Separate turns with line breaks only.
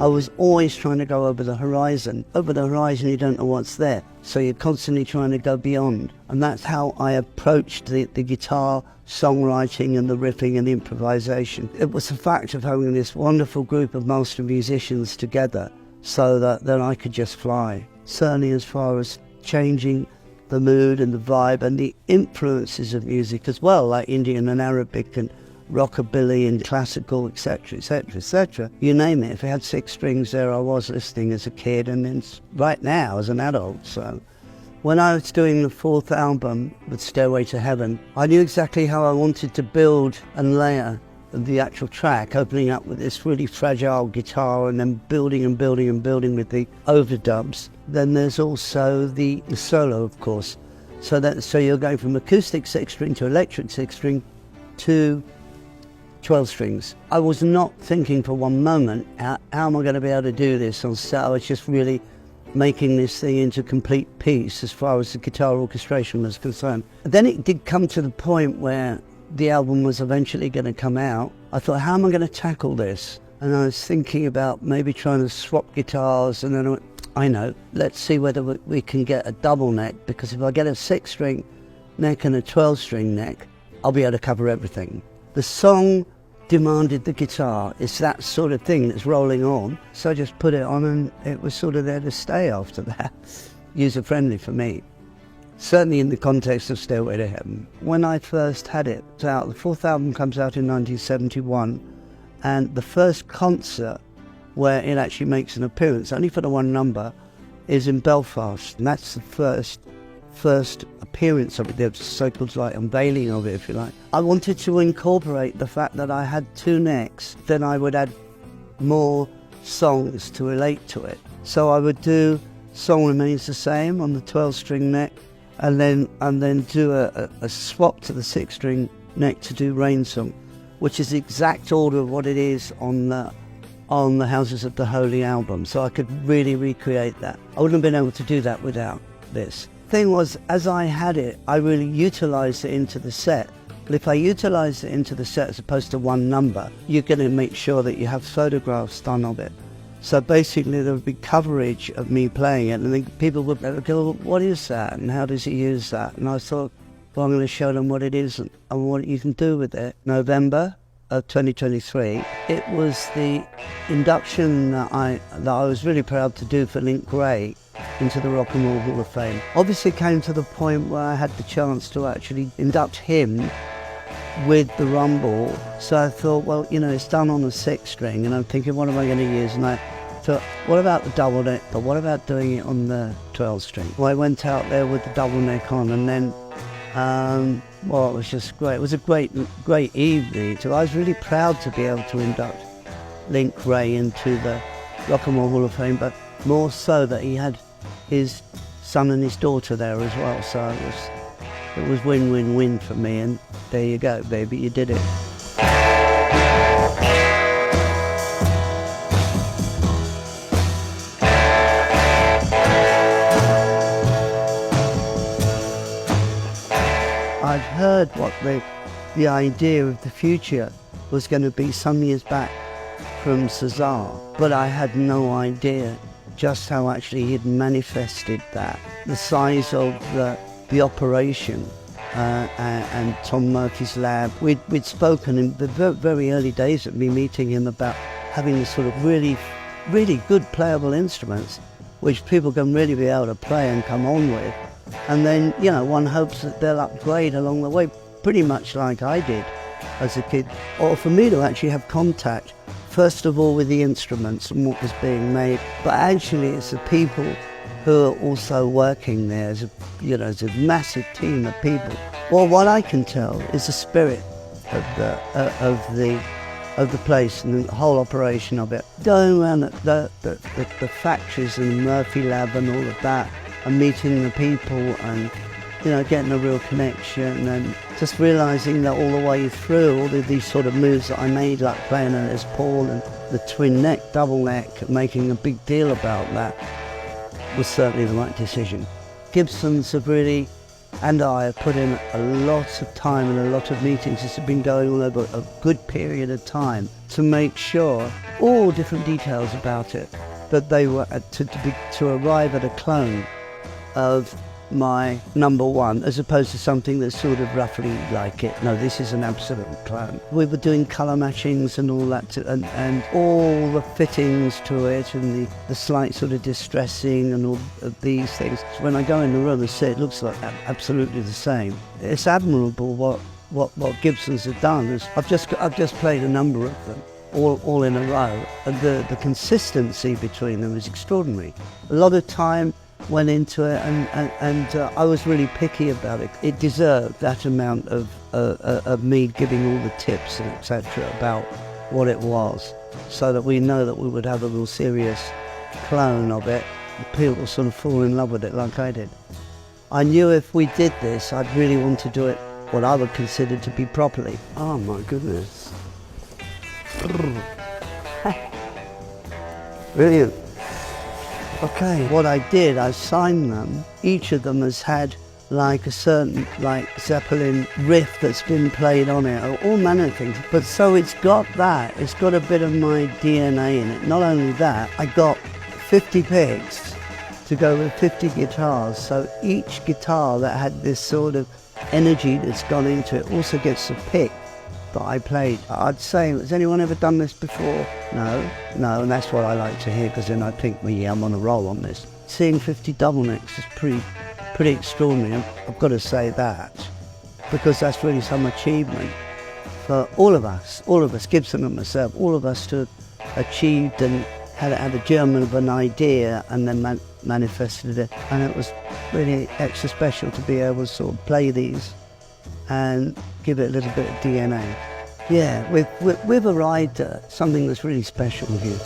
I was always trying to go over the horizon. Over the horizon, you don't know what's there, so you're constantly trying to go beyond. And that's how I approached the guitar songwriting and the riffing and the improvisation. It was the fact of having this wonderful group of master musicians together so that then I could just fly. Certainly as far as changing the mood and the vibe and the influences of music as well, like Indian and Arabic and rockabilly and classical, etc., etc., etc. You name it. If it had 6 strings there, I was listening as a kid, and then right now as an adult. So when I was doing the 4th album with Stairway to Heaven, I knew exactly how I wanted to build and layer the actual track, opening up with this really fragile guitar and then building and building and building with the overdubs. Then there's also the solo, of course. So you're going from acoustic 6-string to electric 6-string to 12 strings. I was not thinking for one moment, how am I going to be able to do this on set? I was just really making this thing into complete piece as far as the guitar orchestration was concerned. Then it did come to the point where the album was eventually going to come out. I thought, how am I going to tackle this? And I was thinking about maybe trying to swap guitars, and then I know, let's see whether we can get a double neck, because if I get a 6-string neck and a 12-string neck, I'll be able to cover everything. The song demanded the guitar. It's that sort of thing that's rolling on. So I just put it on, and it was sort of there to stay after that. User-friendly for me. Certainly in the context of Stairway to Heaven. When I first had it out, the 4th album comes out in 1971, and the first concert where it actually makes an appearance, only for the one number, is in Belfast. And that's the first appearance of it, the so-called like unveiling of it, if you like. I wanted to incorporate the fact that I had 2 necks, then I would add more songs to relate to it. So I would do Song Remains the Same on the 12-string neck, and then do a swap to the 6-string neck to do Rain Song, which is the exact order of what it is on the Houses of the Holy album. So I could really recreate that. I wouldn't have been able to do that without this. Thing was, as I had it, I really utilised it into the set. But if I utilise it into the set as opposed to one number, you're going to make sure that you have photographs done of it. So basically there would be coverage of me playing it, and then people would go, what is that and how does he use that? And I thought, well, I'm going to show them what it is and what you can do with it. November of 2023, it was the induction that I was really proud to do for Link Wray into the Rock and Roll Hall of Fame. Obviously it came to the point where I had the chance to actually induct him with the rumble. So I thought, well, you know, it's done on a 6-string, and I'm thinking, what am I going to use? And I thought, what about the double neck? But what about doing it on the 12-string? Well, I went out there with the double neck on, and then, well, it was just great. It was a great evening. So I was really proud to be able to induct Link Wray into the Rock and Roll Hall of Fame, but more so that he had his son and his daughter there as well. So it was win-win-win for me, and there you go, baby, you did it. I'd heard what the idea of the future was going to be some years back from Cesar, but I had no idea just how actually he'd manifested that. The size of the operation and Tom Murphy's lab. We'd spoken in the very early days of me meeting him about having this sort of really, really good playable instruments which people can really be able to play and come on with. And then, you know, one hopes that they'll upgrade along the way, pretty much like I did as a kid. Or for me to actually have contact, first of all with the instruments and what was being made, but actually it's the people who are also working there. There's a massive team of people. Well, what I can tell is the spirit of the place and the whole operation of it. Going around the factories and the Murphy lab and all of that, and meeting the people and, you know, getting a real connection, and just realising that all the way through all of these sort of moves that I made, like playing a Les Paul and the twin neck, double neck, making a big deal about that, was certainly the right decision. Gibsons have really and I have put in a lot of time and a lot of meetings. This has been going on over a good period of time to make sure all different details about it, that they were to arrive at a clone of my number one, as opposed to something that's sort of roughly like it. No, this is an absolute clone. We were doing colour matchings and all that, and all the fittings to it, and the slight sort of distressing and all of these things. So when I go in the room and see it looks like absolutely the same. It's admirable what Gibsons have done. I've just played a number of them, all in a row, and the consistency between them is extraordinary. A lot of time went into it, and I was really picky about it. It deserved that amount of me giving all the tips and etc. about what it was, so that we know that we would have a real serious clone of it. People will sort of fall in love with it like I did. I knew if we did this, I'd really want to do it what I would consider to be properly. Oh my goodness. Brilliant. Okay, what I did, I signed them. Each of them has had like a certain Zeppelin riff that's been played on it, or all manner of things. But so it's got a bit of my DNA in it. Not only that, I got 50 picks to go with 50 guitars. So each guitar that had this sort of energy that's gone into it also gets a pick that I played. I'd say, has anyone ever done this before? No, and that's what I like to hear, because then I think, well, yeah, I'm on a roll on this. Seeing 50 Doublenecks is pretty extraordinary. I've got to say that, because that's really some achievement for all of us, Gibson and myself, all of us to have achieved and had a germ of an idea and then manifested it. And it was really extra special to be able to sort of play these and give it a little bit of DNA. Yeah, we've arrived at something that's really special here.